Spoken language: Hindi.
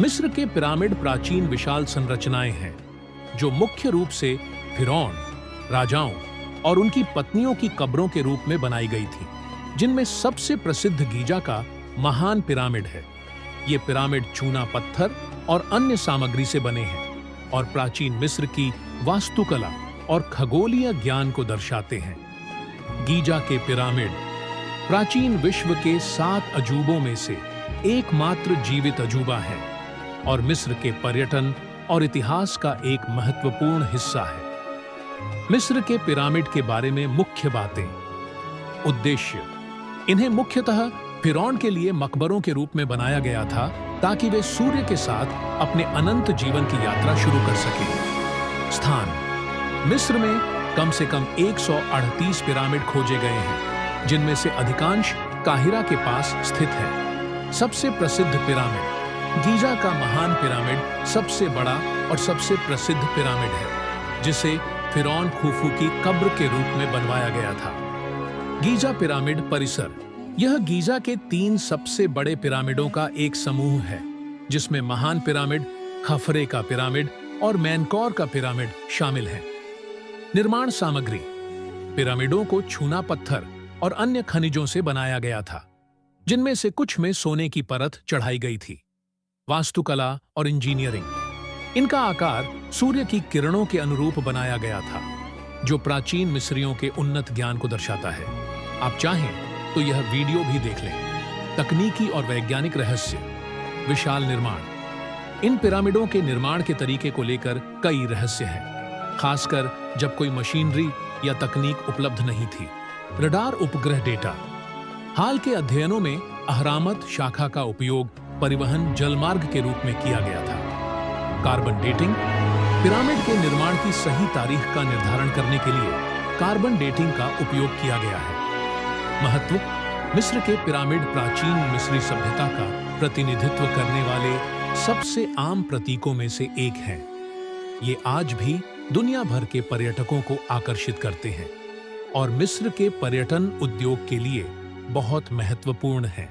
मिस्र के पिरामिड प्राचीन विशाल संरचनाएं हैं जो मुख्य रूप से फिरौन, राजाओं और उनकी पत्नियों की कब्रों के रूप में बनाई गई थी, जिनमें सबसे प्रसिद्ध गीजा का महान पिरामिड है। ये पिरामिड चूना पत्थर और अन्य सामग्री से बने हैं और प्राचीन मिस्र की वास्तुकला और खगोलीय ज्ञान को दर्शाते हैं। गीजा के पिरामिड प्राचीन विश्व के 7 अजूबों में से एकमात्र जीवित अजूबा है और मिस्र के पर्यटन और इतिहास का एक महत्वपूर्ण हिस्सा है। मिस्र के पिरामिड के बारे में मुख्य बातें। उद्देश्य: इन्हें मुख्यतः फिरौन के लिए मकबरों के रूप में बनाया गया था ताकि वे सूर्य के साथ अपने अनंत जीवन की यात्रा शुरू कर सकें। स्थान: मिस्र में कम से कम 138 पिरामिड खोजे गए हैं, जिनमें से अधिकांश काहिरा के पास स्थित है। सबसे प्रसिद्ध पिरामिड गीजा का महान पिरामिड सबसे बड़ा और सबसे प्रसिद्ध पिरामिड है, जिसे फिरौन खुफू की कब्र के रूप में बनवाया गया था। गीजा पिरामिड परिसर: यह गीजा के 3 सबसे बड़े पिरामिडों का एक समूह है, जिसमें महान पिरामिड, खफरे का पिरामिड और मेनकौर का पिरामिड शामिल हैं। निर्माण सामग्री: पिरामिडों को चूना पत्थर और अन्य खनिजों से बनाया गया था, जिनमें से कुछ में सोने की परत चढ़ाई गई थी। वास्तुकला और इंजीनियरिंग: इनका आकार सूर्य की किरणों के अनुरूप बनाया गया था, जो प्राचीन मिस्रियों के उन्नत ज्ञान को दर्शाता है। आप चाहें तो यह वीडियो भी देख लें। तकनीकी और वैज्ञानिक रहस्य: विशाल निर्माण: इन पिरामिडों के निर्माण के तरीके को लेकर कई रहस्य हैं, खासकर जब कोई मशीनरी या तकनीक उपलब्ध नहीं थी। रडार उपग्रह डेटा: हाल के अध्ययनों में अहरामत शाखा का उपयोग परिवहन जलमार्ग के रूप में किया गया था। कार्बन डेटिंग: पिरामिड के निर्माण की सही तारीख का निर्धारण करने के लिए कार्बन डेटिंग का उपयोग किया गया है। महत्व: मिस्र के पिरामिड प्राचीन मिस्री सभ्यता का प्रतिनिधित्व करने वाले सबसे आम प्रतीकों में से एक हैं। ये आज भी दुनिया भर के पर्यटकों को आकर्षित करते हैं और मिस्र के पर्यटन उद्योग के लिए बहुत महत्वपूर्ण हैं।